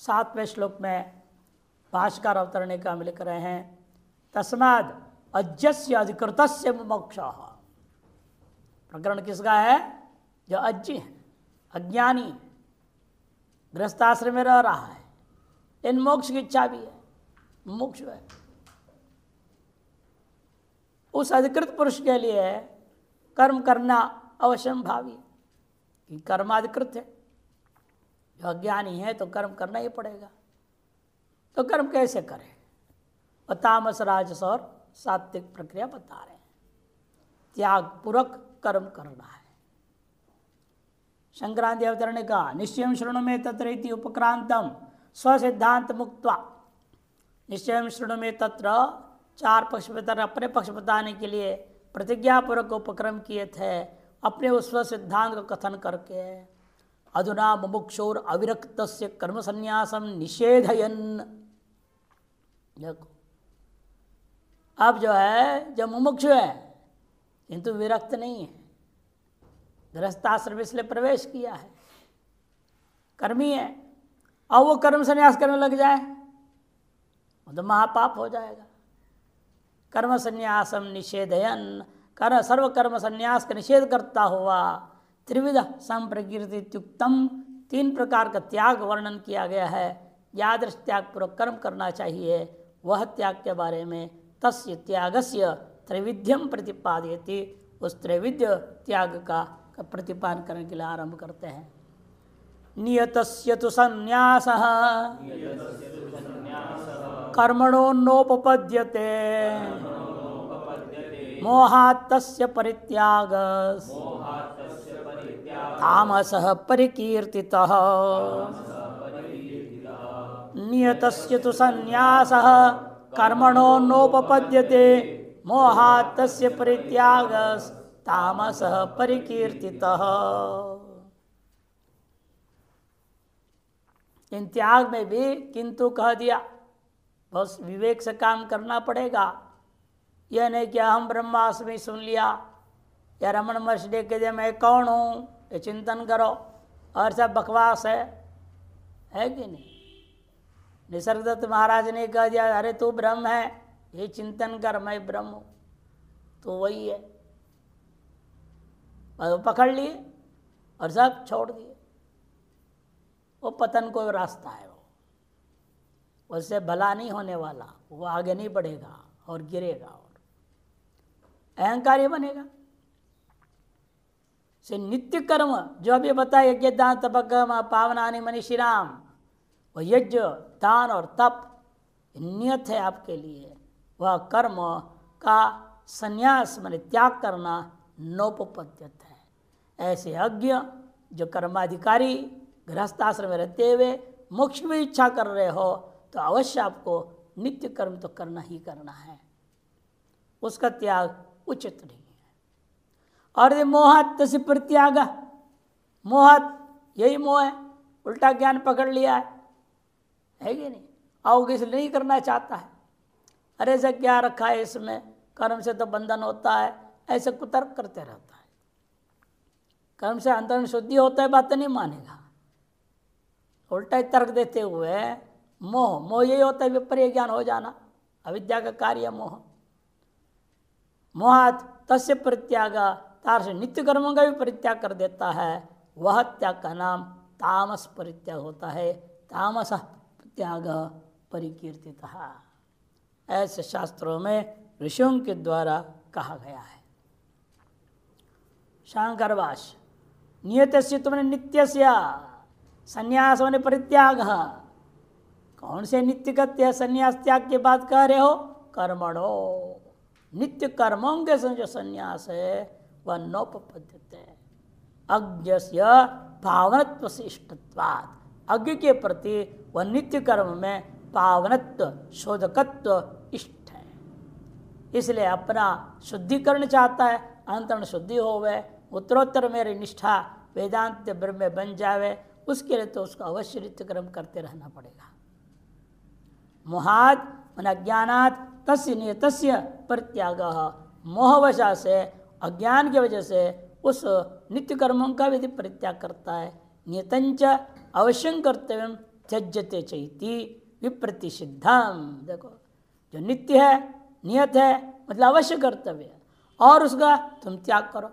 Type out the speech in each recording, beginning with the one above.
7वें श्लोक में भाष्यकार अवतरणे का हम लिख रहे हैं, तस्माद अज्ञस्य अधिकृतस्य मुमुक्षुः। प्रकरण किसका है? जो अज्ञ है, अज्ञानी, गृहस्थाश्रम में रह रहा है, इन मोक्ष की इच्छा भी है, मुमुक्षु है। उस अधिकृत पुरुष के लिए कर्म करना अवश्यंभावी है कि कर्माधिकृत है। जो अज्ञानी है तो कर्म करना ही पड़ेगा। तो कर्म कैसे करें? और तामस राजस और सात्विक प्रक्रिया बता रहे हैं। त्याग पूर्वक कर्म करना है। संक्रांति अवतरण का निश्चयं शृणु में तत्र इति उपक्रांतम स्वसिद्धांत मुक्त्वा। निश्चयं शृणु में तत्र 4 पक्ष बता, अपने पक्ष बताने के लिए प्रतिज्ञापूर्वक उपक्रम किए थे, अपने उस सिद्धांत को कथन करके अधुना मुमुक्षुर अविरक्तस्य कर्म संन्यासम निषेधयन्। देखो अब जो है, जब मुमुक्षु है किंतु विरक्त नहीं है, गृहस्थाश्रम इसलिए प्रवेश किया है, कर्मी है, और वो कर्म संन्यास करने लग जाए वो तो महापाप हो जाएगा। कर्म संन्यासम निषेधयन्, कर सर्व कर्म संन्यास का निषेध करता हुआ त्रिविध संप्रकीर्तियुक्तम, 3 प्रकार का त्याग वर्णन किया गया है। यादृश त्याग पूर्वक कर्म करना चाहिए, वह त्याग के बारे में तस्य त्यागस्य त्रैविध्यम प्रतिपादयति, उस त्रैविध्य त्याग का प्रतिपादन करने के लिए आरंभ करते हैं। नियतस्य तु संन्यासः कर्मणो नोपपद्यते मोहात् तस्य परित्यागः तामसः परिकीर्तितः। नियतस्य तु संन्यासः कर्मणो नोपपद्यते मोहात् तस्य परित्यागः तामसः परिकीर्तितः। इन त्याग में भी किंतु कह दिया, बस विवेक से काम करना पड़ेगा। यह नहीं कि हम ब्रह्मास्मि सुन लिया या रमण महर्षि ने कह दिया मैं कौन हूँ, ये चिंतन करो, और सब बकवास है कि नहीं? निसर्गदत्त महाराज ने कह दिया अरे तू ब्रह्म है, ये चिंतन कर, मैं ब्रह्म हूँ, तो वही है। और पकड़ लिए और सब छोड़ दिए। वो पतन को रास्ता है, वो उससे भला नहीं होने वाला, वो आगे नहीं बढ़ेगा और गिरेगा और अहंकारी बनेगा। से नित्य कर्म जो अभी बताया, यज्ञ दान तपक पावनानि मनीषिणाम, वो यज्ञ दान और तप नियत है आपके लिए। वह कर्म का संन्यास माने त्याग करना नोपपद्यत है। ऐसे अज्ञ जो कर्माधिकारी गृहस्थाश्रम में रहते हुए मोक्ष में इच्छा कर रहे हो, तो अवश्य आपको नित्य कर्म तो करना ही करना है, उसका त्याग उचित नहीं है। और ये मोहात् तस्य परित्याग, मोहात् यही मोह है, उल्टा ज्ञान पकड़ लिया है कि नहीं? और इसलिए नहीं करना चाहता है, अरे ऐसा क्या रखा है इसमें, कर्म से तो बंधन होता है, ऐसे कुतर्क करते रहता है। कर्म से अंतर्न शुद्धि होता है, बात तो नहीं मानेगा, उल्टा ही तर्क देते हुए मोह, मोह यही होता है विपर्य ज्ञान हो जाना, अविद्या का कार्य मोह। मोहात् तस्य परित्याग, तार से नित्य कर्मों का भी परित्याग कर देता है, वह त्याग का नाम तामस परित्याग होता है। तामस त्याग परिकीर्तितः, ऐसे शास्त्रों में ऋषियों के द्वारा कहा गया है। शांकरवाश नियतस्य तुमने नित्यस्य संन्यास होने परित्याग, कौन से नित्य का संन्यास त्याग की बात कह रहे हो? कर्मणो, नित्य कर्मों के जो संन्यास है वह नोपपद्यते। अज्ञस्य पावनत्व से इष्टत्वात्, अज्ञ के प्रति वह नित्य कर्म में पावनत्व शोधकत्व इष्ट है, इसलिए अपना शुद्धिकरण चाहता है, अंतरण शुद्धि होवे, उत्तरोत्तर मेरी निष्ठा वेदांत ब्रह्म में बन जावे, उसके लिए तो उसको अवश्य नित्य कर्म करते रहना पड़ेगा। मोहात् मन अज्ञानात् तस्य नियतस्य परित्याग, मोहवशा से अज्ञान की वजह से उस नित्य कर्मों का भी परित्याग करता है। नियतंच अवश्यं कर्तव्यम त्यज्यते चैति विप्रतिषिद्धम। देखो जो नित्य है, नियत है, मतलब अवश्य कर्तव्य है, और उसका तुम त्याग करो,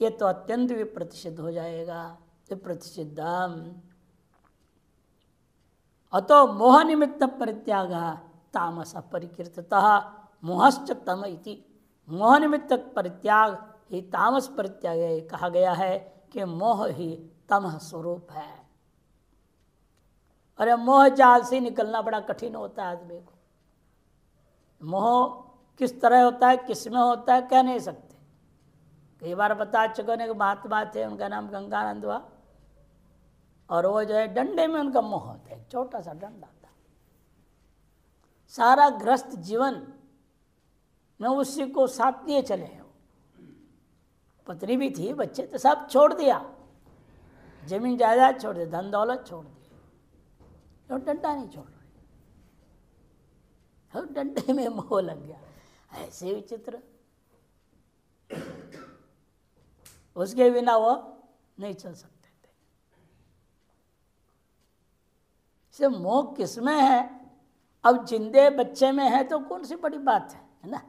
ये तो अत्यंत विप्रतिषिद्ध हो जाएगा। विप्रतिषिद्धम अतो मोह निमित्त परित्याग तामस परिकीर्ततः मोहश्च तम इति। मोह निमित्त परित्याग ही तामस परित्याग है। कहा गया है कि मोह ही तमह स्वरूप है। अरे मोह जाल से निकलना बड़ा कठिन होता है आदमी को। मोह किस तरह होता है, किसमें होता है, कह नहीं सकते। कई बार बता चुके हैं कि महात्मा थे, उनका नाम गंगानंद हुआ, और वो जो है डंडे में उनका मोह होता है, छोटा सा डंडा था। सारा ग्रस्त जीवन में उसी को साथ लिए चले हैं। पत्नी भी थी, बच्चे तो सब छोड़ दिया, जमीन जायदाद छोड़ दी, धन दौलत छोड़ दी, और डंडा नहीं छोड़ रहे, और डंडे में मोह लग गया। ऐसे विचित्र, उसके बिना वो नहीं चल सकते थे। इसे मोह किसमें है? अब जिंदे बच्चे में है तो कौन सी बड़ी बात है ना।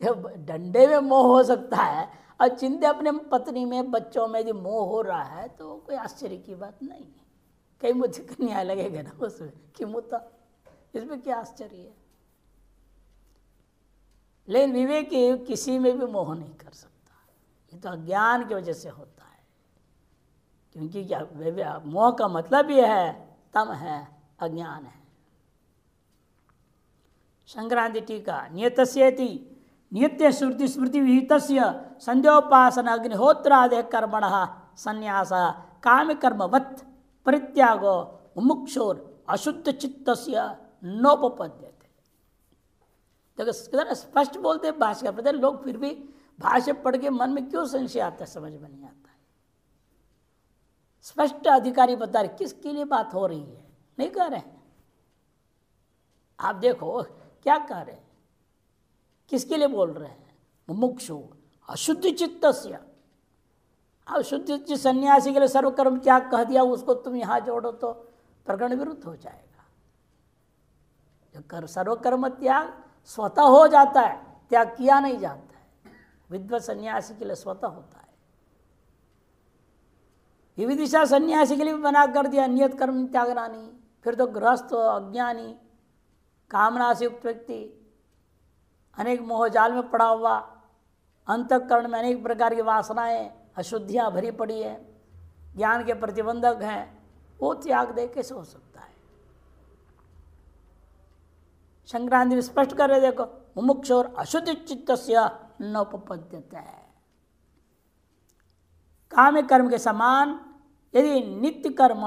जब डंडे में मोह हो सकता है और जिंदे अपने पत्नी में, बच्चों में यदि मोह हो रहा है तो कोई आश्चर्य की बात नहीं है। कहीं मुझे न्याय लगेगा ना उसमें कि मुद्दा, इसमें क्या आश्चर्य है। लेकिन विवेक किसी में भी मोह नहीं कर सकता, ये तो अज्ञान की वजह से होता है। क्योंकि क्या मोह का मतलब ये है, तम है, अज्ञान है। संक्रांति टीका नियतस्येति नित्य श्रुति स्मृति विहितस्य संध्योपासन अग्निहोत्रादि कर्मणः संन्यास काम कर्मवत् परित्यागो मुमुक्षुर अशुद्ध चित्तस्य नोपपद्यते। देखो स्पष्ट बोलते भाष्य का, लोग फिर भी भाष्य पढ़ के मन में क्यों संशय आता है, समझ में नहीं आता है। स्पष्ट अधिकारी बता रहे किसके लिए बात हो रही है, नहीं कह रहे हैं। आप देखो क्या कह रहे हैं, किसके लिए बोल रहे हैं? मुमुक्षु अशुद्ध चित्तस्य। अशुद्ध चित्त सन्यासी के लिए सर्वकर्म त्याग कह दिया, उसको तुम यहां जोड़ो तो प्रकरण विरुद्ध हो जाएगा। सर्वकर्म त्याग स्वतः हो जाता है, त्याग किया नहीं जाता है। विद्वत सन्यासी के लिए स्वतः होता है। विविदिशा सन्यासी के लिए भी मना कर दिया, नियत कर्म त्यागना नहीं। फिर तो गृहस्थ, अज्ञानी, कामना से युक्त व्यक्ति, अनेक मोहजाल में पड़ा हुआ, अंतःकरण में अनेक प्रकार की वासनाएं, अशुद्धियां भरी पड़ी है, ज्ञान के प्रतिबंधक हैं, वो त्याग दे कैसे हो सकता है? संक्रांति में स्पष्ट कर रहे, देखो मुमुक्षु और अशुद्ध चित्तस्य नोपपद्यते है। काम कर्म के समान यदि नित्य कर्म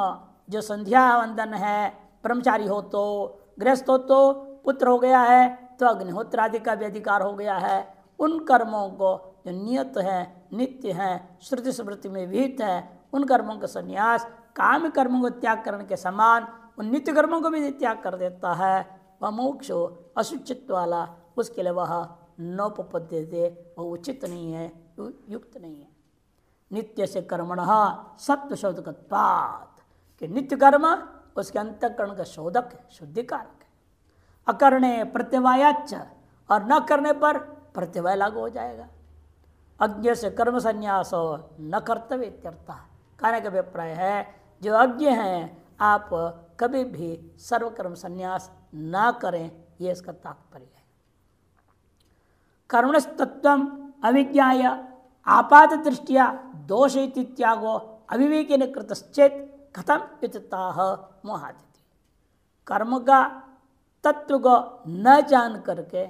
जो संध्या वंदन है, ब्रह्मचारी हो तो, गृहस्थ हो तो, पुत्र हो गया है तो अग्निहोत्र आदि का भी अधिकार हो गया है, उन कर्मों को जो नियत है, नित्य है, श्रुति स्मृति में विहित है, उन कर्मों का संन्यास काम कर्मों को त्याग करने के समान उन नित्य कर्मों को भी त्याग कर देता है। वह मोक्ष अशुचित्व वाला, उसके लिए वह नोपपद्यते, वह उचित नहीं है, युक्त नहीं है। नित्य से कर्मणः सत्व शोधकत्वात्, कि नित्य कर्म उसके अंतःकरण का शोधक है, शुद्धिकारक है। अकरणे प्रत्यवायाच, और न करने पर प्रत्यवाय लागू हो जाएगा। अज्ञ से कर्म संन्यास न कर्तव्य इत्यर्थ। कहने का अभिप्राय है जो अज्ञ हैं आप कभी भी सर्वकर्म संन्यास ना करें, ये इसका तात्पर्य है। कर्मणस्तत्वम अविज्ञाय आपात दृष्टिया दोष इति त्यागो अविवेकेन कृतश्चेत कथम इत्ताह मोहादिति। कर्म का तत्व को न जान करके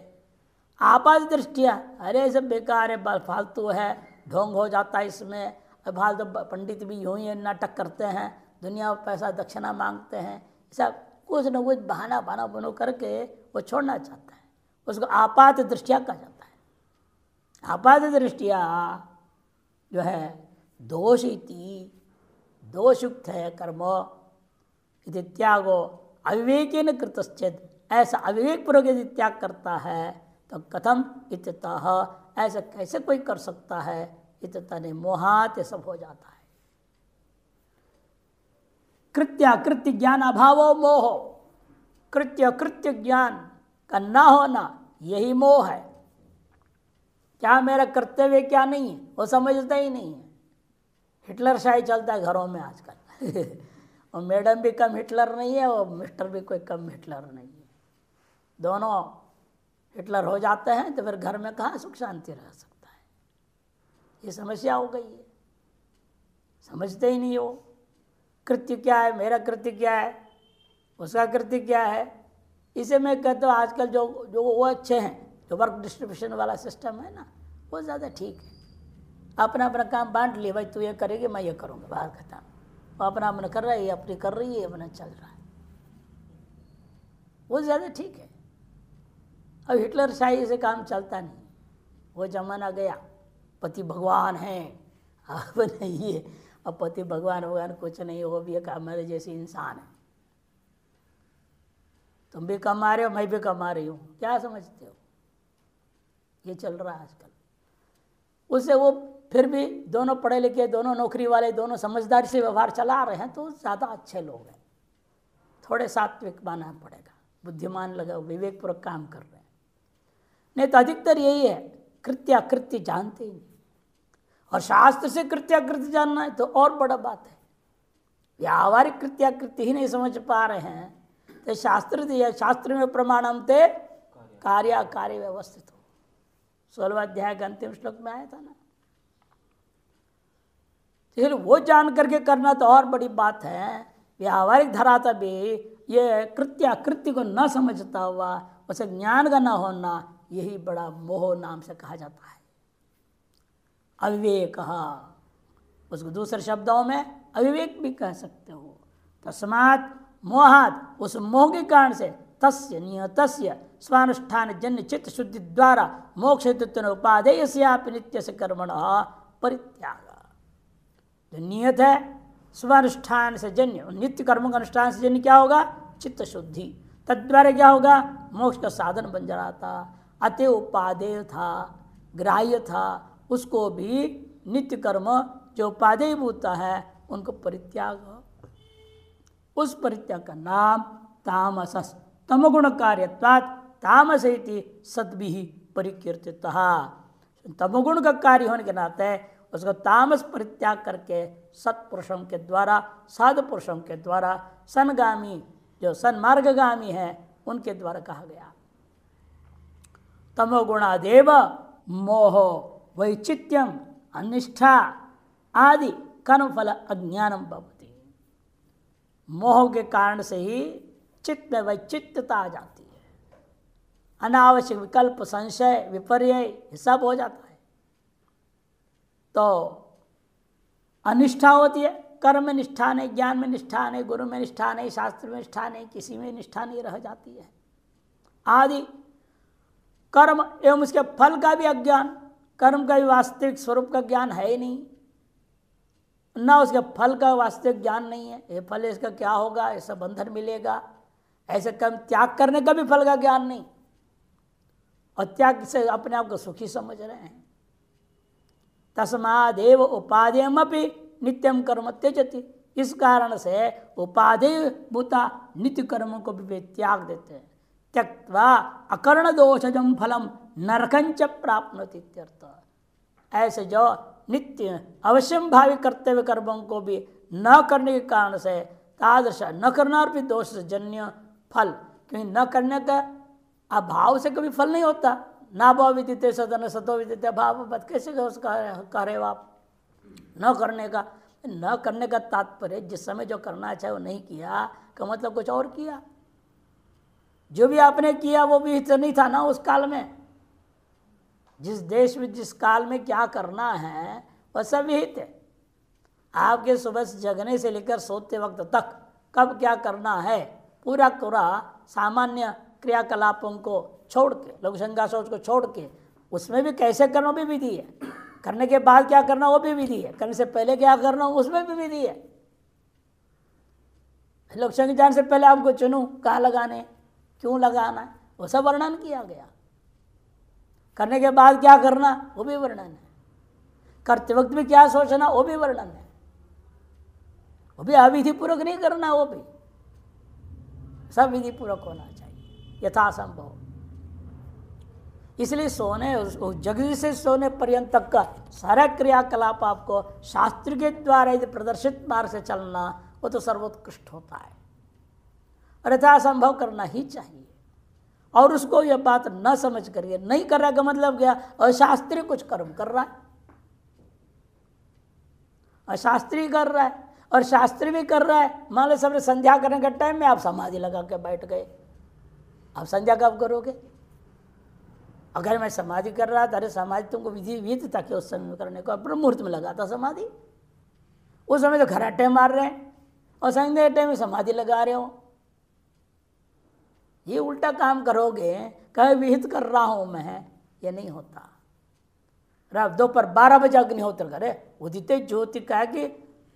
आपात दृष्टिया, अरे सब बेकार है, फालतू है, ढोंग हो जाता है इसमें, फालतू पंडित भी यूं ही नाटक करते हैं, दुनिया में पैसा दक्षिणा मांगते हैं, सब कुछ न कुछ बहाना बहाना बनो करके वो छोड़ना चाहता है। उसको आपात दृष्टिया कहा जाता है। आपात दृष्टिया जो है दोष इति, दोषयुक्त है कर्म, यदि त्यागो अविवेकेन कृतश्चेत्, ऐसा अविवेक पूर्वक यदि त्याग करता है तो कथम इत्यतः, ऐसा कैसे कोई कर सकता है? इत्यतः ने मोहात सब हो जाता है। कृत्याकृत्य ज्ञान अभावो मोह, कृत्य कृत्य ज्ञान का ना होना यही मोह है। क्या मेरा कर्तव्य क्या नहीं है वो समझता ही नहीं है। हिटलर शाही चलता है घरों में आजकल और मैडम भी कम हिटलर नहीं है और मिस्टर भी कोई कम हिटलर नहीं है। दोनों हिटलर हो जाते हैं तो फिर घर में कहाँ सुख शांति रह सकता है। ये समस्या हो गई है, समझते ही नहीं हो। कृत्य क्या है, मेरा कृत्य क्या है, उसका कृत्य क्या है। इसे मैं कहता हूँ आजकल जो जो वो अच्छे हैं, जो वर्क डिस्ट्रीब्यूशन वाला सिस्टम है ना, वो ज़्यादा ठीक है। अपना अपना काम बांट लिए, भाई तू ये करेगी मैं ये करूँगा, बाहर खत्म। वो अपना अपना कर रहा है, ये अपनी कर रही है, अपना चल रहा है, वो ज़्यादा ठीक है। अब हिटलर शाही से काम चलता नहीं, वो जमाना गया। पति भगवान है, अब नहीं है। अब पति भगवान भगवान कुछ नहीं, वो भी एक हमारे जैसे इंसान है। तुम भी कमा रहे हो, मैं भी कमा रही हूँ, क्या समझते हो। ये चल रहा है आजकल। उससे वो फिर भी दोनों पढ़े लिखे, दोनों नौकरी वाले, दोनों समझदारी से व्यवहार चला रहे हैं तो ज़्यादा अच्छे लोग हैं। थोड़े सात्विक मानना पड़ेगा, बुद्धिमान लगा, विवेकपूर्वक काम कर रहे हैं। नहीं तो अधिकतर यही है, कृत्याकृत्य जानते ही नहीं। और शास्त्र से कृत्याकृत्य जानना है तो और बड़ा बात है। व्यावहारिक कृत्याकृत्य ही नहीं समझ पा रहे हैं तो शास्त्र में प्रमाणम ते कार्य कार्य व्यवस्थित हो, 16वां अध्याय का अंतिम श्लोक में आया था ना। फिर वो जान करके करना तो और बड़ी बात है। व्यावहारिक धरातल भी ये कृत्याकृत्य को न समझता हुआ, उसे ज्ञान का न होना, यही बड़ा मोह नाम से कहा जाता है। अविवेक, उसको दूसरे शब्दों में अविवेक भी कह सकते हो। तस्मात् मोहात्, उस मोह के कारण से तस्य नियतस्य स्वानुष्ठान जन्य चित्त शुद्धि द्वारा मोक्ष हेतुत्व उपादेयस्यापि नित्यस्य कर्मणः परित्याग। जो नियत है स्वानुष्ठान से जन्य, नित्य कर्मों का अनुष्ठान से जन्य क्या होगा, चित्त शुद्धि। तद्वारा क्या होगा, मोक्ष का साधन बन जा रहा था। अतः उपादेय था, ग्राह्य था, उसको भी नित्य कर्म जो उपादेय भूता है उनको परित्याग। उस परित्याग का नाम तामसस्, तमगुण कार्यत्वात् तामस इति सद्भिः परिकीर्तितः। तमगुण का कार्य होने के नाते उसको तामस परित्याग करके सत्पुरुषों के द्वारा, साधु पुरुषों के द्वारा, सनगामी जो सन्मार्गगामी है उनके द्वारा कहा गया। तमोगुणादेव मोह वैचित्यम अनिष्ठा आदि कर्मफल अज्ञानम भवति। मोह के कारण से ही चित्त में वैचित्यता आ जाती है, अनावश्यक विकल्प, संशय, विपर्य, ये सब हो जाता है। तो अनिष्ठा होती है, कर्म में निष्ठा नहीं, ज्ञान में निष्ठा नहीं, गुरु में निष्ठा नहीं, शास्त्र में निष्ठा नहीं, किसी में निष्ठा नहीं रह जाती है। आदि कर्म एवं उसके फल का भी अज्ञान, कर्म का भी वास्तविक स्वरूप का ज्ञान है ही नहीं, ना उसके फल का वास्तविक ज्ञान नहीं है। ये फल इसका क्या होगा, ऐसा बंधन मिलेगा, ऐसे कर्म त्याग करने का भी फल का ज्ञान नहीं, और त्याग से अपने आप को सुखी समझ रहे हैं। तस्मादेव उपादेयमपि नित्यम कर्म त्यजति, इस कारण से उपादेय भूता नित्य कर्मों को भी वे त्याग देते हैं। त्यक्त्वा अकर्ण दोषजम फलम नरकंच प्राप्नोति इत्यर्थ। ऐसे जो नित्य अवश्यम भावी कर्तव्य कर्मों को भी न करने के कारण से तादृश न करना और भी दोष जन्य फल, क्योंकि न करने का अभाव से कभी फल नहीं होता। ना भाव विदिते सदन सतो विदिते भाव, कैसे कह रहे हो आप। न करने का, न करने का तात्पर्य जिस समय जो करना चाहिए वो नहीं किया का मतलब कुछ और किया। जो भी आपने किया वो भी तो नहीं था ना उस काल में। जिस देश में जिस काल में क्या करना है वह सब विहित है। आपके सुबह से जगने से लेकर सोते वक्त तक कब क्या करना है, पूरा पूरा सामान्य क्रियाकलापों को छोड़ के, लघु शंका सोच को छोड़ के, उसमें भी कैसे करना भी विधि है, करने के बाद क्या करना वो भी विधि है, करने से पहले क्या करना उसमें भी विधि है। लघु शंका जान से पहले आपको चुनूं कहाँ लगाने, क्यों लगाना है, वो सब वर्णन किया गया। करने के बाद क्या करना वो भी वर्णन है, करते वक्त भी क्या सोचना वो भी वर्णन है। वो भी अविधि पूर्वक नहीं करना, वो भी सब विधि पूर्वक होना चाहिए यथासंभव। इसलिए सोने जगह से सोने पर्यंत तक का सारा क्रियाकलाप आपको शास्त्र के द्वारा यदि प्रदर्शित मार्ग से चलना, वो तो सर्वोत्कृष्ट होता है और यथासंभव करना ही चाहिए। और उसको यह बात न समझ करिए, नहीं कर रहा का मतलब क्या, अशास्त्रीय कुछ कर्म कर रहा है, अशास्त्रीय कर रहा है और शास्त्री भी कर रहा है। मान लो सबने संध्या करने के टाइम में आप समाधि लगा के बैठ गए, आप संध्या कब करोगे? अगर मैं समाधि कर रहा था, अरे समाधि तुमको विधि विधि था कि उस समय में करने को, ब्रह्म मुहूर्त में लगा था समाधि, उस समय तो खराटे मार रहे हैं और संध्या टाइम में समाधि लगा रहे हो। ये उल्टा काम करोगे, कहीं विहित कर रहा हूं मैं, ये नहीं होता। दोपहर 12 बजे अग्निहोत्र करे, उदित ज्योति कहा कि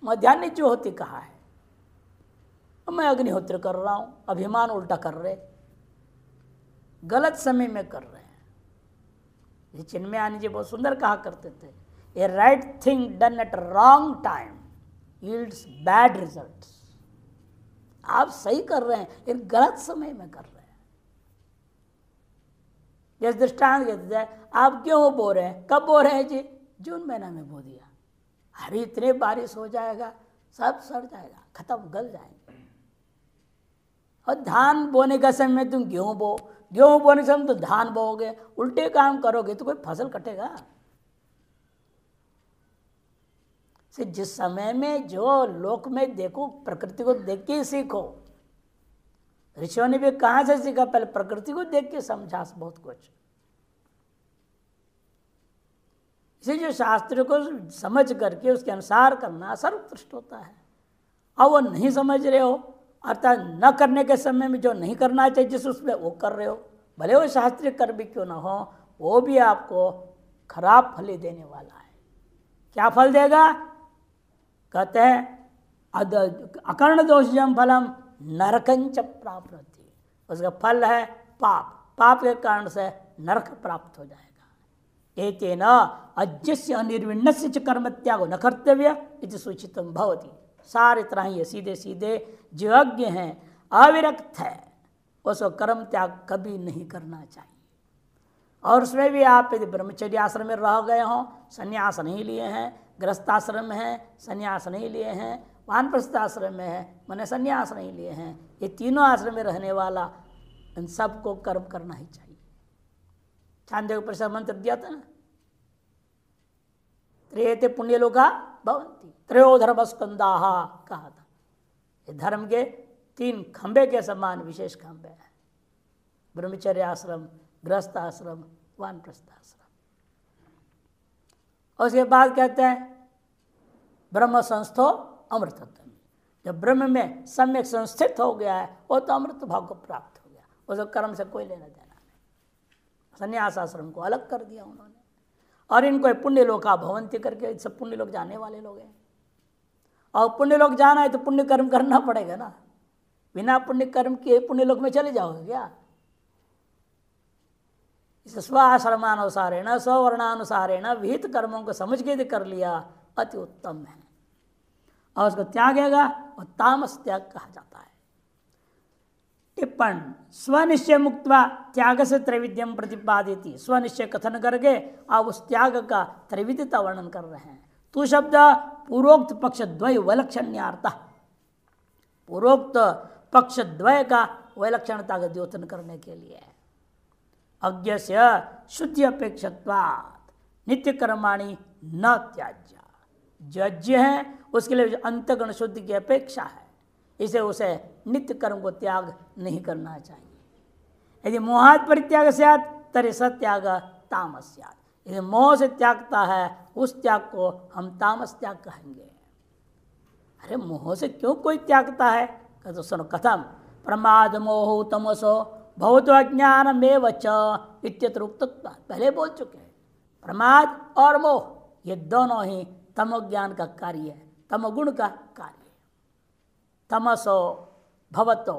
मध्यान्ह ज्योति कहा है, मैं अग्निहोत्र कर रहा हूं, अभिमान उल्टा कर रहे, गलत समय में कर रहे हैं। ये चिन्मयानंद जी बहुत सुंदर कहा करते थे, a right thing done at wrong time yields bad results. आप सही कर रहे हैं लेकिन गलत समय में कर रहे हैं। जैसे दृष्टांत कहते थे, आप क्यों बो रहे हैं? कब बो रहे हैं जी? जून महीना में बो दिया, अरे इतने बारिश हो जाएगा, सब सड़ जाएगा, खत्म, गल जाएंगे। और धान बोने का समय तुम गेहूं बो, गेहूं बोने से हम तो धान बोओगे, उल्टे काम करोगे तो कोई फसल कटेगा। जिस समय में जो लोक में देखो, प्रकृति को देख के सीखो। ऋषियों ने भी कहां से सीखा? पहले प्रकृति को देख के समझा बहुत कुछ। इसे जो शास्त्र को समझ करके उसके अनुसार करना सर्वोत्कृष्ट होता है। अब वो नहीं समझ रहे हो, अर्थात न करने के समय में जो नहीं करना चाहिए जिस उसमें वो कर रहे हो, भले वो शास्त्रीय कर्म भी क्यों ना हो, वो भी आपको खराब फल देने वाला है। क्या फल देगा? कहते हैं अकर्ण दोषजम फलम नरकंच प्राप्त होती है, उसका फल है पाप, पाप के कारण से नरक प्राप्त हो जाएगा। एतेन अज्ञस्य अनिर्विण्णस्य च कर्म त्यागो न कर्तव्य इति सूचितम भवति। सारे तरह ही सीधे सीधे जो अज्ञ हैं, अविरक्त है, उसको कर्म त्याग कभी नहीं करना चाहिए। और उसमें भी आप यदि ब्रह्मचर्य आश्रम में रह गए हों, संन्यास नहीं लिए हैं, गृहस्थाश्रम है, संन्यास नहीं लिए हैं, वानप्रस्थ आश्रम में है, मैंने संन्यास नहीं लिए हैं, ये तीनों आश्रम में रहने वाला, इन सबको कर्म करना ही चाहिए। छांदोग्य उपनिषद मंत्र दिया था ना, त्रियते पुण्यलोका भवन्ति त्रयो धर्मस्कंदाः कहा था। ये धर्म के 3 खंबे के समान विशेष खंबे हैं, ब्रह्मचर्य आश्रम, गृहस्थ आश्रम, वानप्रस्थ आश्रम। और उसके बाद कहते हैं ब्रह्म संस्थो अमृतत्व। जब ब्रह्म में सम्यक संस्थित हो गया है, वो तो अमृत भाव को प्राप्त हो गया, उसको कर्म से कोई लेना देना नहीं। संन्यास आश्रम को अलग कर दिया उन्होंने, और इनको पुण्य लोका भवंती करके सब पुण्य लोग जाने वाले लोग हैं। और पुण्य लोग जाना है तो पुण्य कर्म करना पड़ेगा ना, बिना पुण्य कर्म के पुण्य लोक में चले जाओगे क्या? स्व आश्रमानुसारेण स्ववर्णानुसारेण विहित कर्मों को समझ के कर लिया, अति उत्तम है। और उसको त्यागेगा और तामस त्याग कहा जाता है। टिप्पण स्वनिश्चय मुक्त्वा त्याग से त्रैविध्यम प्रतिपादिति। स्वनिश्चय कथन करके आप उस त्याग का त्रैविध्यता वर्णन कर रहे हैं। तू शब्द पूर्वोक्त पक्ष द्वय वैलक्षण्यार्थ, पूर्वोक्त पक्ष द्वय का वैलक्षणता का द्योतन करने के लिए। अज्ञस्य शुद्धि अपेक्षत्वात् नित्य कर्माणि न त्याज्य। जो अज्ञ है उसके लिए अंतःकरण शुद्धि की अपेक्षा है, इसे उसे नित्य कर्म को त्याग नहीं करना चाहिए। यदि मोहात् परित्याग स्यात् तर्हि सत्याग तामस स्यात्। यदि मोह से त्यागता है उस त्याग को हम तामस त्याग कहेंगे। अरे मोह से क्यों कोई त्यागता है? तो सुनो कथम प्रमाद मोह तमसो भवतो अज्ञान में वच इत्यत्र उक्तत्वात्। पहले बोल चुके हैं, प्रमाद और मोह ये दोनों ही तमोज्ञान का कार्य है, तमोगुण का कार्य है। तमसो भवतो,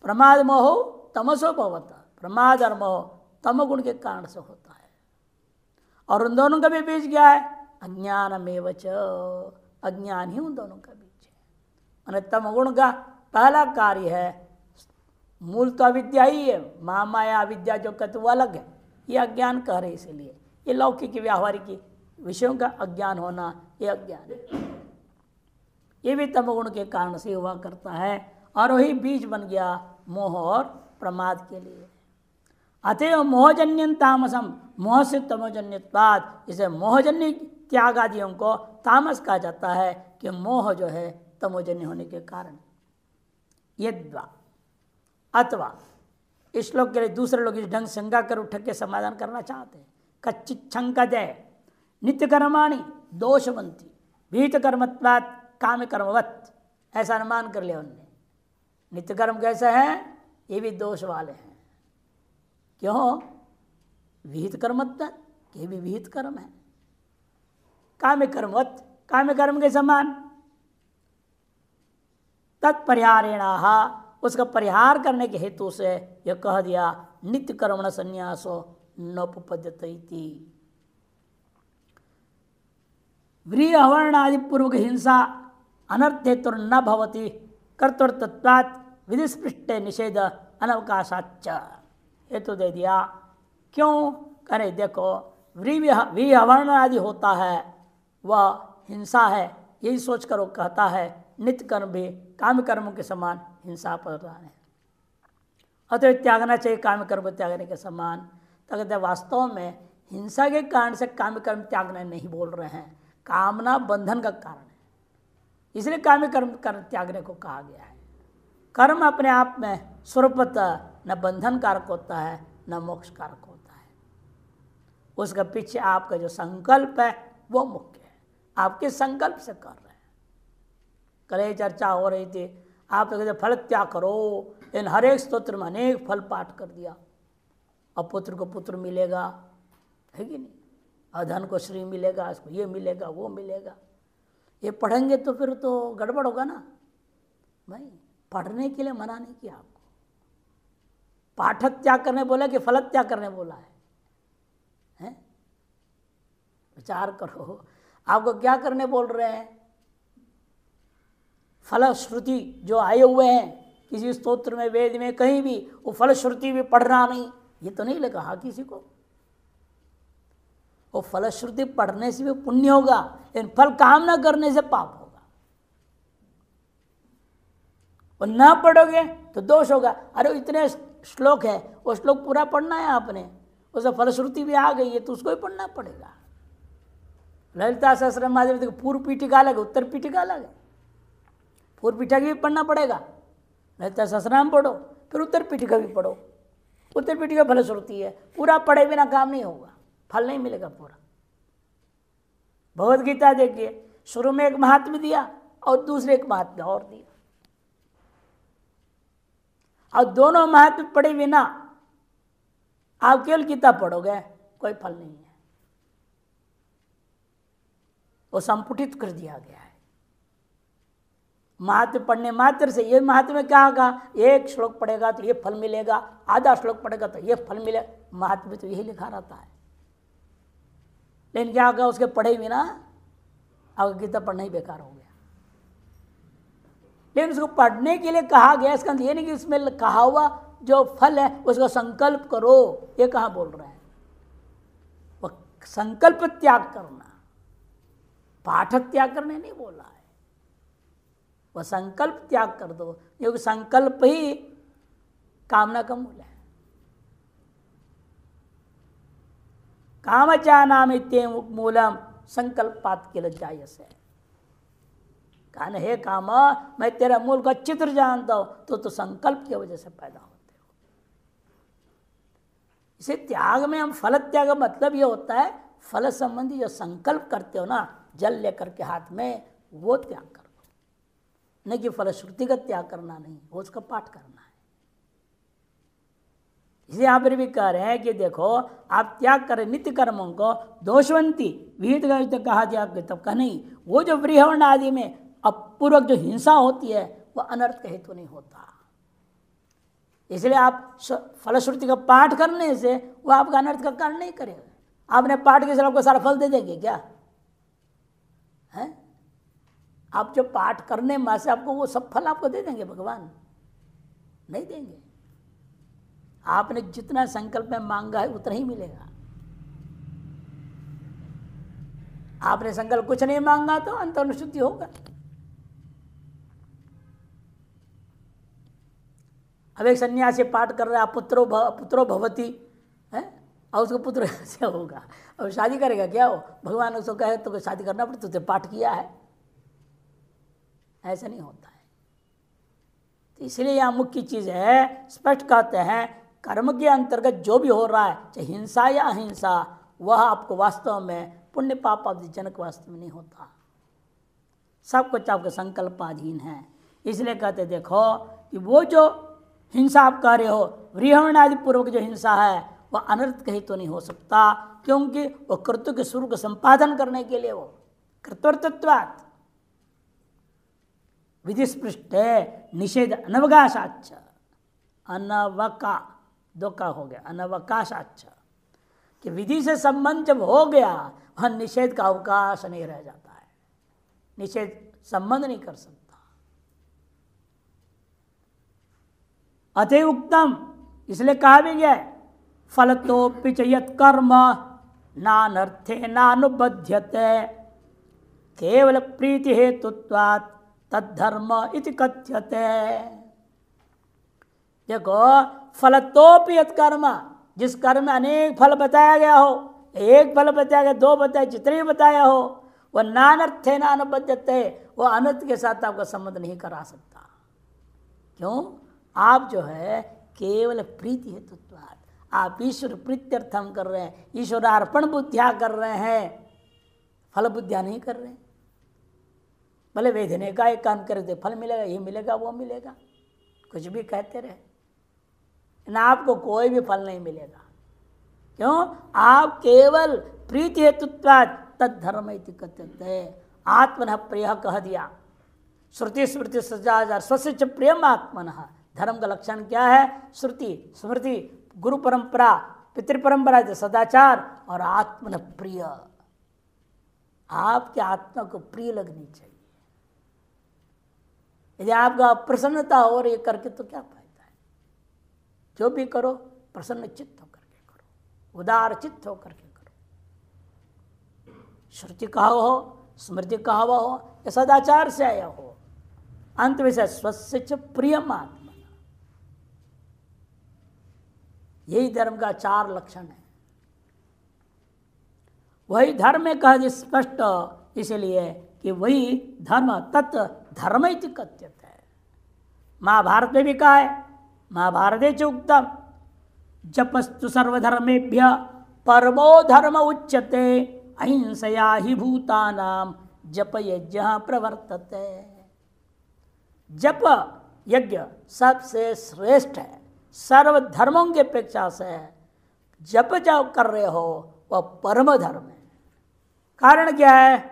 प्रमाद मोह तमसो भवत, प्रमाद और मोह तमोगुण के कारण से होता है। और उन दोनों का भी बीज क्या है? अज्ञान में वच, अज्ञान ही उन दोनों का बीज है। और तमगुण का पहला कार्य है, मूल तो अविद्या ही है, महामाया अविद्या जो कहते वो अलग है, ये अज्ञान कह रहे, इसीलिए ये लौकिक व्यावहारिक विषयों का अज्ञान होना ये अज्ञान है, ये भी तमगुण के कारण से हुआ करता है, और वही बीज बन गया मोह और प्रमाद के लिए। अतएव मोहजन्य तामसम, मोह से तमोजन्यवाद, इसे मोहजन्य त्याग आदियों को तामस कहा जाता है कि मोह जो है तमोजन्य होने के कारण। यद्वा अथवा इस श्लोक के लिए दूसरे लोग इस ढंग शंका कर उठ के समाधान करना चाहते हैं। कच्चित शंकदे नित्य कर्माणि दोषवंती भीत कर्मत्वात् काम कर्मवत, ऐसा अनुमान कर लिया उनने। नित्य कर्म कैसे हैं, ये भी दोष वाले हैं। क्यों? विहित कर्मत्वात्, ये भी विहित कर्म है। काम कर्मवत, काम कर्म के समान। तत्परिहारेण, उसका परिहार करने के हेतु से यह कह दिया नित्य कर्मण संन्यासो नोपपद्यते इति। व्रीहवर्ण आदि पूर्वक हिंसा अनर्थ हेतु न भवति कर्तृत्वात् विधिस्पृष्टे निषेध अनवकाशाच्च, हेतु दे दिया। क्यों करे? देखो व्रीहवर्ण आदि होता है वह हिंसा है, यही सोचकर वो कहता है नित्य कर्म भी काम कर्मों के समान हिंसा प्रधान है, अतः त्यागना चाहिए काम कर्म त्यागने के समान। तो कहते वास्तव में हिंसा के कारण से काम कर्म त्यागना नहीं बोल रहे हैं, कामना बंधन का कारण है, इसलिए काम कर्म त्यागने को कहा गया है। कर्म अपने आप में स्वरूपतः न बंधन कारक होता है न मोक्ष कारक होता है, उसका पीछे आपका जो संकल्प है वो मुख्य है, आपके संकल्प से कर रहे हैं। कल चर्चा हो रही थी, आप तो कहते फल त्याग करो, इन हर एक स्तोत्र में अनेक फल पाठ कर दिया। अब पुत्र को पुत्र मिलेगा, है कि नहीं, अधन को श्री मिलेगा, इसको ये मिलेगा वो मिलेगा, ये पढ़ेंगे तो फिर तो गड़बड़ होगा ना भाई। पढ़ने के लिए मना नहीं किया आपको, पाठ त्याग करने बोला कि फल त्याग करने बोला है? विचार करो, आपको क्या करने बोल रहे हैं? फलश्रुति जो आए हुए हैं किसी स्तोत्र में वेद में कहीं भी, वो फलश्रुति भी पढ़ना नहीं, ये तो नहीं कहा किसी को। वो फलश्रुति पढ़ने से भी पुण्य होगा, लेकिन फल कामना करने से पाप होगा। और ना पढ़ोगे तो दोष होगा। अरे इतने श्लोक है, वो श्लोक पूरा पढ़ना है आपने, उसे फलश्रुति भी आ गई है तो उसको भी पढ़ना पड़ेगा। ललिता सहस्त्रनाम आदि पूर्व पीठिका अलग, उत्तर पीठिका अलग है। पूर्व पीठिका भी पढ़ना पड़ेगा, ललिता सहस्त्रनाम पढ़ो, फिर उत्तर पीठिका भी पढ़ो। उत्तर पीठिका फलश्रुति है, पूरा पढ़े बिना काम नहीं होगा, फल नहीं मिलेगा पूरा। भगवद गीता देखिए, शुरू में एक महात्म्य दिया और दूसरे एक महात्म्य और दिया, और दोनों महात्म्य पढ़े बिना आप केवल गीता पढ़ोगे कोई फल नहीं है, वो संपुटित कर दिया गया है। महात्म्य पढ़ने मात्र से, ये महात्म्य में क्या कहा, एक श्लोक पढ़ेगा तो ये फल मिलेगा, आधा श्लोक पढ़ेगा तो ये फल मिलेगा, महात्म्य तो यही लिखा रहता है। लेकिन क्या कहा, उसके पढ़े बिना अब गीता पढ़ना ही बेकार हो गया। लेकिन उसको पढ़ने के लिए कहा गया, इसका ये नहीं कि उसमें कहा हुआ जो फल है उसका संकल्प करो, ये कहाँ बोल रहे हैं। वह संकल्प त्याग करना, पाठ त्याग करने नहीं बोला है, वह संकल्प त्याग कर दो, क्योंकि संकल्प ही कामना का मूल है। कामचानाम इत्येव मूलम संकल्पात किल जायसे। कहना हे काम, मैं तेरा मूल को अच्छी तरह जानता हूं, तो संकल्प की वजह से पैदा होते हो। इसे त्याग में हम फल त्याग का मतलब यह होता है, फल संबंधी जो संकल्प करते हो ना, जल लेकर के हाथ में, वो त्याग कर दो, नहीं कि फलश्रुति का त्याग करना नहीं, वो उसका पाठ करना है। इसे यहाँ पर भी कह रहे हैं कि देखो आप त्याग करें नित्य कर्मों को, दोषवंती विहित कहा दिया तब का नहीं, वो जो व्रीहवर्ण आदि में अपूर्वक जो हिंसा होती है वह अनर्थ का हेतु नहीं होता। इसलिए आप फलश्रुति का पाठ करने से वह आपका अनर्थ का कारण नहीं करेगा। आपने पाठ के साथ आपको सारा फल दे देंगे क्या है? आप जो पाठ करने में से आपको वो सब फल आपको दे देंगे भगवान? नहीं देंगे। आपने जितना संकल्प में मांगा है उतना ही मिलेगा। आपने संकल्प कुछ नहीं मांगा तो अंतर्निशुद्धि होगा। अब एक सन्यासी पाठ कर रहा है, पुत्रो भवती है, और उसको पुत्र कैसे होगा? अब शादी करेगा क्या हो? भगवान उसको कहे तो शादी करना पड़े, तुझे पाठ किया है, ऐसा नहीं होता है। तो इसलिए यहाँ मुख्य चीज है, स्पष्ट कहते हैं कर्म के अंतर्गत जो भी हो रहा है, चाहे हिंसा या अहिंसा, वह आपको वास्तव में पुण्य पाप आदि जनक वास्तव में नहीं होता। सब कुछ आपके संकल्पाधीन है। इसलिए कहते देखो कि वो जो हिंसा आप कह रहे हो, व्रीहण आदि पूर्वक जो हिंसा है वह अनर्थ कहीं तो नहीं हो सकता, क्योंकि वह कर्तव्य के स्वरूप को संपादन करने के लिए वो कर्तव्यत्वात् विधिस्पृष्ट निषेध अनवकाशाच, अनवका दो का हो गया, अनवकाशाच कि विधि से संबंध जब हो गया वह निषेध का अवकाश नहीं रह जाता है, निषेध संबंध नहीं कर सकता। अतः उत्तम, इसलिए कहा भी गया फलतोपि च यत् कर्म नानर्थे नानुबध्यते केवल प्रीति हेतुत्वात् तद्धर्म इति कथ्यते। देखो फलतोपि यत् कर्म, जिस कर्म में अनेक फल बताया गया हो, एक फल बताया गया, दो बताया, जितने भी बताया हो, वह नानर्थे नानुबध्यते, वह अनर्थ के साथ आपका संबंध नहीं करा सकता। क्यों? आप जो है केवल प्रीति हेतुत्वात्, आप ईश्वर प्रीत्यर्थम कर रहे हैं, ईश्वरार्पण बुद्धिया कर रहे हैं, फल बुद्धिया नहीं कर रहे हैं। भले वेदने का एक काम करे तो फल मिलेगा, ये मिलेगा, वो मिलेगा, कुछ भी कहते रहे ना, आपको कोई भी फल नहीं मिलेगा। क्यों? आप केवल प्रीति हेतुत्वात् तद्धर्म इति कथ्यते। आत्मनः प्रिय कह दिया, श्रुति स्मृति सदाचार स्वस्य च प्रियम आत्मनः। धर्म का लक्षण क्या है? श्रुति स्मृति गुरु परंपरा पितृपरंपरा सदाचार और आत्मन प्रिय। आपके आत्मा को प्रिय लगनी चाहिए। यदि आपका प्रसन्नता हो रही करके तो क्या फायदा है? जो भी करो प्रसन्न चित्त होकर के करो, उदार चित्त होकर के करो। श्रुति कहा हो, स्मृति कहा हुआ हो या सदाचार से आया हो, अंत में से स्वस्य च प्रियम आत्मा। यही धर्म का चार लक्षण है। वही धर्म में कह स्पष्ट, इसलिए कि वही धर्म तत् धर्म इति कथ्यते है। महाभारत में भी कहा है, महाभारते च उक्तम जपस्तु सर्वधर्मेभ्य परमो धर्म उच्यते अहिंसया हि भूतानां जप यज्ञ प्रवर्तते। जप यज्ञ सबसे श्रेष्ठ है, सर्व धर्मों की अपेक्षा से जप जब कर रहे हो वह परम धर्म है। कारण क्या है?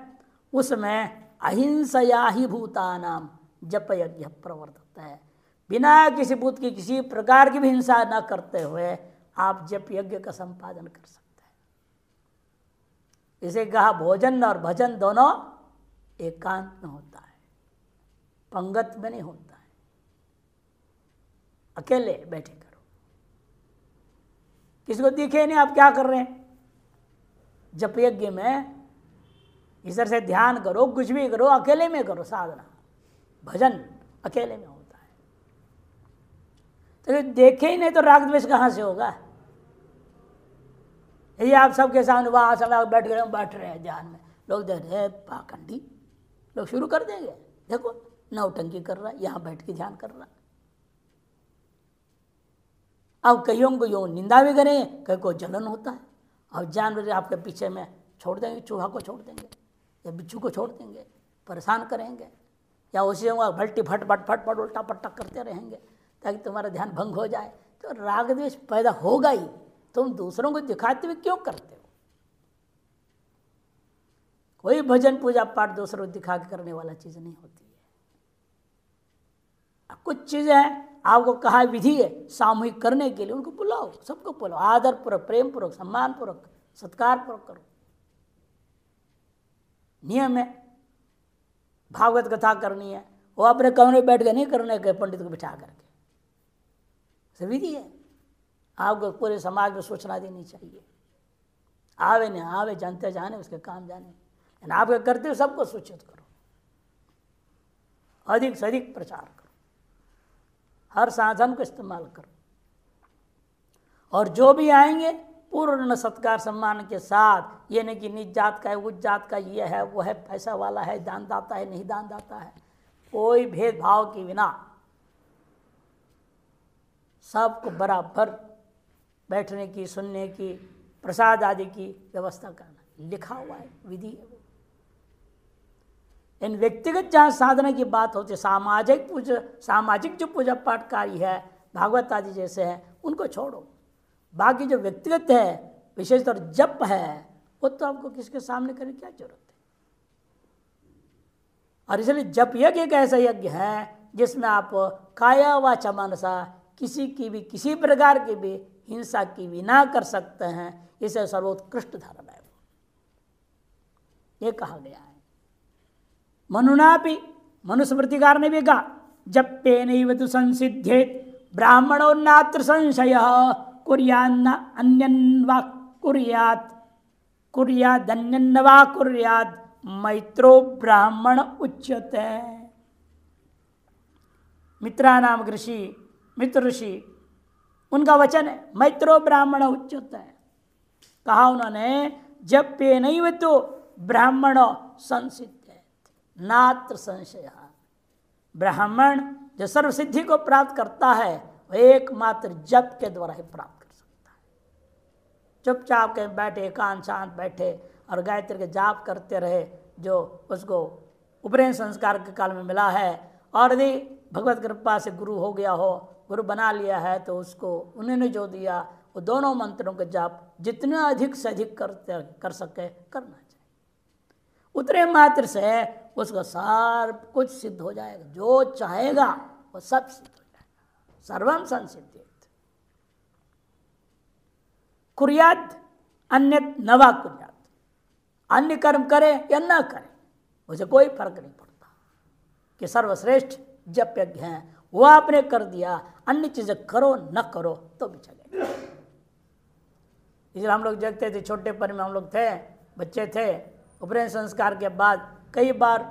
उसमें अहिंसया ही भूतानां जप यज्ञ प्रवर्तता है। बिना किसी भूत की किसी प्रकार की भी हिंसा न करते हुए आप जप यज्ञ का संपादन कर सकते हैं। इसे कहा भोजन और भजन दोनों एकांत में होता है, पंगत में नहीं होता है। अकेले बैठे करो, किसी को दिखे नहीं आप क्या कर रहे हैं। जप यज्ञ में ईश्वर से ध्यान करो, कुछ भी करो, अकेले में करो साधना, भजन अकेले में होता है। तो देखे ही नहीं तो राग द्वेष कहाँ से होगा? यदि आप सबके सामने वहाँ समय बैठ रहे हैं ध्यान में, लोग देख रहे पाखंडी, लोग शुरू कर देंगे, देखो नौटंकी कर रहा है, यहाँ बैठ के ध्यान कर रहा है। अब कईयों को यूँ निंदा भी करेंगे, कई को जलन होता है। अब जानवर आपके पीछे में छोड़ देंगे, चूहा को छोड़ देंगे या बिच्छू को छोड़ देंगे, परेशान करेंगे, या उसी भल्टी फट फट फट फट उल्टा पट्टा करते रहेंगे ताकि तुम्हारा ध्यान भंग हो जाए। तो राग द्वेष पैदा होगा ही। तुम दूसरों को दिखाते हुए क्यों करते हो? कोई भजन पूजा पाठ दूसरों को दिखा के करने वाला चीज नहीं होती है। कुछ चीजें हैं आपको कहा विधि है सामूहिक करने के लिए, उनको बुलाओ, सबको बुलाओ, आदर पूर्वक, प्रेम पूर्वक, सम्मान पूर्वक, सत्कार पूर्वक करो, नियम है। भागवत कथा करनी है, वो अपने कमरे में बैठ के नहीं करने के, पंडित को बिठा करके। विधि है, आपको पूरे समाज में सूचना देनी चाहिए। आवे नहीं आवे, जानते जाने, उसके काम जाने, आपके करते हुए सबको सूचित करो, अधिक से अधिक प्रचार करो, हर साधन को इस्तेमाल करो। और जो भी आएंगे पूर्ण सत्कार सम्मान के साथ, ये नहीं कि नीच जात का है, उच्च जात का, ये है वो है, पैसा वाला है, दान दाता है, नहीं दान दाता है, कोई भेदभाव के बिना सबको बराबर बैठने की, सुनने की, प्रसाद आदि की व्यवस्था करना लिखा हुआ है, विधि है वो। इन व्यक्तिगत जहाँ साधना की बात होती है, सामाजिक जो पूजा पाठ कार्य है, भागवत आदि जैसे है, उनको छोड़ो। बाकी जो व्यक्तिगत है, विशेषतौर जप है, वो तो आपको किसके सामने करने की क्या जरूरत है। और इसलिए जप यज्ञ एक ऐसा यज्ञ है जिसमें आप काया वाचा मनसा किसी की भी, किसी प्रकार की भी हिंसा की भी ना कर सकते हैं। इसे सर्वोत्कृष्ट धर्म है, ये कहा गया है। मनुनापि, मनुस्मृतिकार ने भी कहा, जप्येनैव तु संसिद्धेत ब्राह्मणो नात्र संशयः कुर्यान्न अन्यन्वा कुर्यात् कुर्यादन्यन्वा कुर्यात् मैत्रो ब्राह्मण उच्यते। मित्रानाम ऋषि, मित्र ऋषि, उनका वचन है, मैत्रो ब्राह्मण उच्यते। कहा उन्होंने, जप्येनैव तु ब्राह्मणो संसिद्धेत नात्र संशय। ब्राह्मण जो सर्वसिद्धि को प्राप्त करता है, वह एकमात्र जप के द्वारा ही प्राप्त कर सकता है। चुपचाप के बैठे, एकांत शांत बैठे और गायत्री के जाप करते रहे, जो उसको उपनयन संस्कार के काल में मिला है। और यदि भगवत कृपा से गुरु हो गया हो, गुरु बना लिया है, तो उसको उन्होंने जो दिया वो दोनों मंत्रों के जाप जितना अधिक से अधिक कर सके करना चाहिए। उतने मात्र से उसका सार कुछ सिद्ध हो जाएगा, जो चाहेगा वो सब सिद्ध हो जाएगा। सर्वम संसिद्धित। कुर्याद अन्य नवा कुर्याद, अन्य कर्म करे या न करे, उसे कोई फर्क नहीं पड़ता कि सर्वश्रेष्ठ जप यज्ञ है, वो आपने कर दिया, अन्य चीजें करो न करो तो भी चलेगा। इसलिए हम लोग देखते थे, छोटे पर में हम लोग थे, बच्चे थे, उपनयन संस्कार के बाद कई बार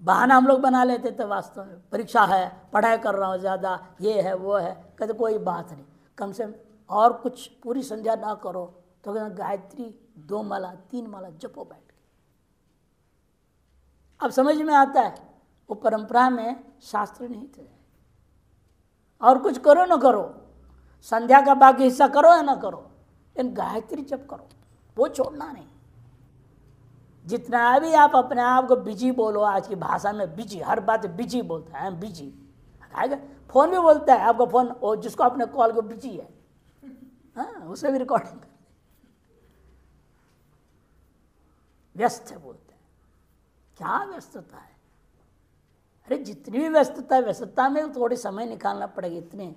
बहाना हम लोग बना लेते थे। वास्तव में परीक्षा है, पढ़ाई कर रहा हूँ ज़्यादा, ये है वो है, कहते कोई बात नहीं, कम से कम और कुछ पूरी संध्या ना करो तो गायत्री 2 माला 3 माला जपो बैठ के। अब समझ में आता है, वो परंपरा में शास्त्र नहीं थे। और कुछ करो ना करो, संध्या का बाकी हिस्सा करो या ना करो, लेकिन गायत्री जप करो, वो छोड़ना नहीं। जितना भी आप अपने आप को बिजी बोलो, आज की भाषा में बिजी, हर बात बिजी बोलता है, बिजी। फोन भी बोलता है आपका फोन, और जिसको आपने कॉल को बिजी है, हाँ, उसे भी रिकॉर्डिंग कर, व्यस्त है बोलते हैं। क्या व्यस्तता है? अरे जितनी भी व्यस्तता है, व्यस्तता में थोड़ी समय निकालना पड़ेगा। इतने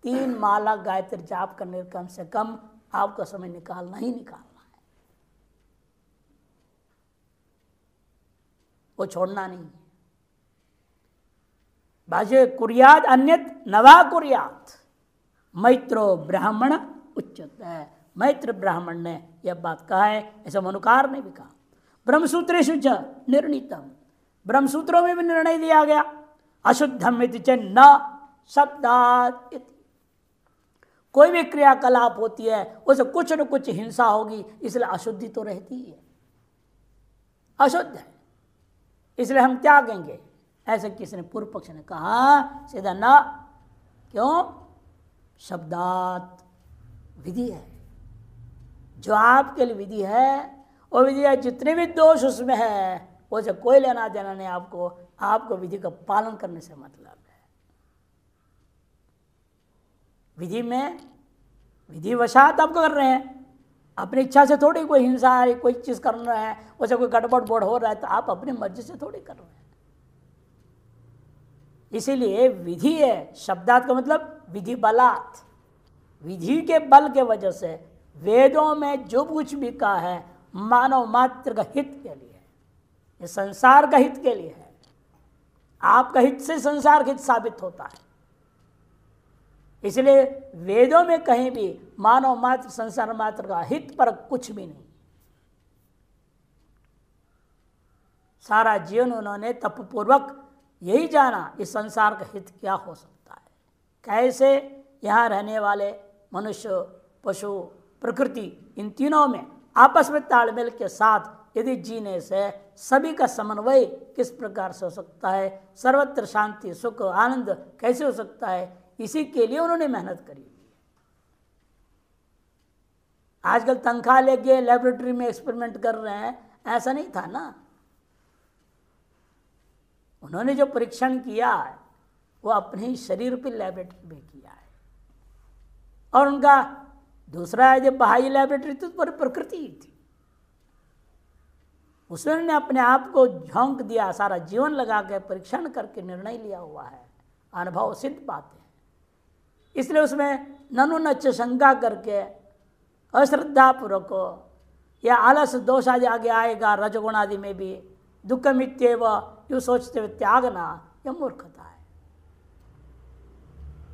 3 माला गायत्री जाप करने कम से कम आपका समय निकालना ही निकालना है, वो छोड़ना नहीं है। भाष्य कुर्याद अन्यत नवा कुर्यात मैत्रो ब्राह्मण उच्यते। मैत्र ब्राह्मण ने यह बात कहा है, ऐसा मनुकार ने भी कहा। ब्रह्मसूत्रेषु च निर्णीतम, ब्रह्मसूत्रों में भी निर्णय दिया गया, अशुद्धम इति च न शब्दात् इति। कोई भी क्रियाकलाप होती है उसे कुछ न कुछ हिंसा होगी, इसलिए अशुद्धि तो रहती ही है, अशुद्ध है, इसलिए हम त्यागेंगे। ऐसे किसी ने, पूर्व पक्ष ने कहा सीधा न, क्यों? शब्दात, विधि है जो आपके लिए विधि है, वो विधि है, जितने भी दोष उसमें है उसे कोई लेना देना नहीं आपको विधि का पालन करने से मतलब है। विधि में विधिवशात आप कर रहे हैं, अपनी इच्छा से थोड़ी कोई हिंसा है, कोई चीज कर रहे हैं, उसे कोई गड़बड़ बोड़ हो रहा है तो आप अपनी मर्जी से थोड़ी कर रहे हैं। इसीलिए विधि है, शब्दात का मतलब विधि बलात्, विधि के बल के वजह से वेदों में जो कुछ भी कहा है मानव मात्र का हित के लिए, ये संसार का हित के लिए है। आपका हित से संसार का हित साबित होता है। इसलिए वेदों में कहीं भी मानव मात्र संसार मात्र का हित पर कुछ भी नहीं। सारा जीवन उन्होंने तपपूर्वक यही जाना इस संसार का हित क्या हो सकता है, कैसे यहाँ रहने वाले मनुष्य, पशु, प्रकृति, इन तीनों में आपस में तालमेल के साथ यदि जीने से सभी का समन्वय किस प्रकार से हो सकता है, सर्वत्र शांति, सुख, आनंद कैसे हो सकता है, इसी के लिए उन्होंने मेहनत करी। आजकल तनख्वाह लेके लेबोरेटरी में एक्सपेरिमेंट कर रहे हैं, ऐसा नहीं था ना। उन्होंने जो परीक्षण किया है वो अपने ही शरीर पर लेबोरेटरी में किया है। और उनका दूसरा है जो बाह्य लेबोरेटरी तो पूरी प्रकृति ही थी, उसने अपने आप को झोंक दिया, सारा जीवन लगा के परीक्षण करके निर्णय लिया हुआ है, अनुभव सिद्ध बातें। इसलिए उसमें ननु नच शंका करके अश्रद्धापूर्वक या आलस दोष आदि आगे आएगा, रजगुण आदि में भी दुख मित्येव यूँ सोचते हुए त्यागना, यह मूर्खता है।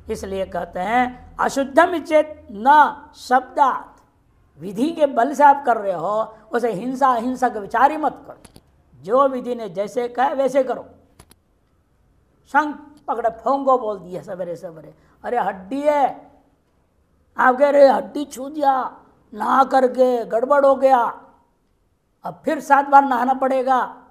इसलिए कहते हैं अशुद्धम चेत न शब्दात, विधि के बल से आप कर रहे हो उसे हिंसा अहिंसा का विचार ही मत करो। जो विधि ने जैसे कहे वैसे करो। शंख पकड़े फोंगो बोल दिया सवेरे सवेरे, अरे हड्डी है, आप कह रहे हड्डी छू दिया, नहा करके गड़बड़ हो गया, अब फिर 7 बार नहाना पड़ेगा।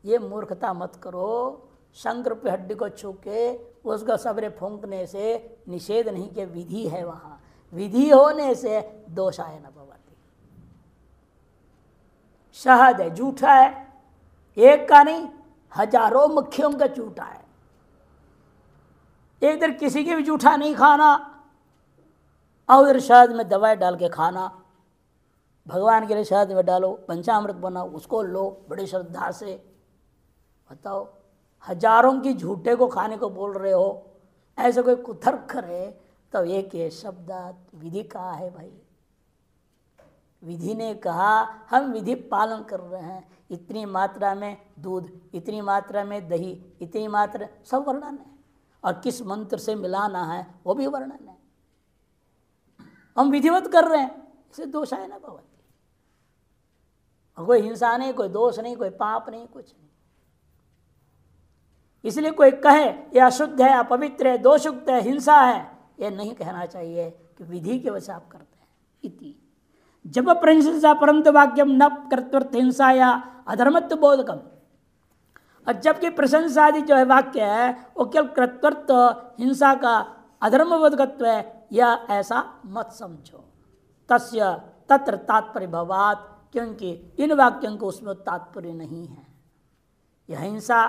ये मूर्खता मत करो। शंकर पे हड्डी को छू के उसका सवेरे फूंकने से निषेध नहीं कि विधि है, वहाँ विधि होने से दोष आए न भवति। शहद है, झूठा है, एक का नहीं हजारों मक्खियों का झूठा है। एक दिन किसी के भी झूठा नहीं खाना और उधर शहद में दवाई डाल के खाना। भगवान के लिए शहद में डालो, पंचामृत बनाओ, उसको लो बड़ी श्रद्धा से। बताओ, हजारों की झूठे को खाने को बोल रहे हो, ऐसे कोई कुतर्क करे तो एक ये शब्द विधि कहा है भाई। विधि ने कहा हम विधि पालन कर रहे हैं। इतनी मात्रा में दूध, इतनी मात्रा में दही, इतनी मात्रा, सब वर्णन है। और किस मंत्र से मिलाना है वो भी वर्णन है। हम विधिवत कर रहे हैं, इसे दोष आए ना भवती। और कोई हिंसा नहीं, कोई दोष नहीं, कोई पाप नहीं, कुछ नहीं। इसलिए कोई कहे ये अशुद्ध है, अपवित्र है, दोषयुक्त है, हिंसा है, ये नहीं कहना चाहिए कि विधि के वजह आप करते हैं। इति जब प्रशंसा परंतु वाक्यम न कर्तृत्व हिंसा या अधर्मत्व बोधकम। और जबकि प्रशंसा आदि जो है वाक्य है वो केवल कर्तृत्व हिंसा का अधर्म बोधकत्व है, यह ऐसा मत समझो। तस्य तत्र तात्पर्य भवात, क्योंकि इन वाक्यों को उसमें तात्पर्य नहीं है। यह हिंसा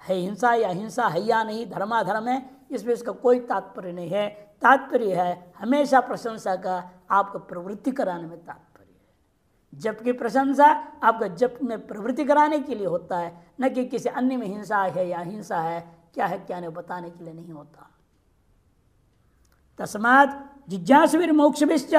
है, हिंसा या हिंसा है या नहीं, धर्माधर्म है, इसमें इसका कोई तात्पर्य नहीं है। तात्पर्य है हमेशा प्रशंसा का आपको प्रवृत्ति कराने में तात्पर्य है। जबकि प्रशंसा आपका जप में प्रवृत्ति कराने के लिए होता है, न कि किसी अन्य में हिंसा है या हिंसा है, क्या है क्या नहीं बताने के लिए नहीं होता। तस्मात् जिज्ञासुभिर मोक्षभिश्च,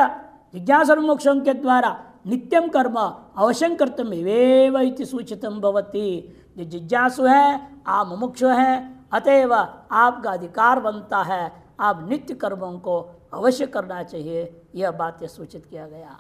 जिज्ञासु मोक्षों के द्वारा नित्यम कर्म अवश्य कर्तव्यमेव इति सूचितम भवति। जो जिज्ञासु है, आप मुमुक्षु हैं, अतएव आपका अधिकार बनता है आप नित्य कर्मों को अवश्य करना चाहिए। यह बात सूचित किया गया।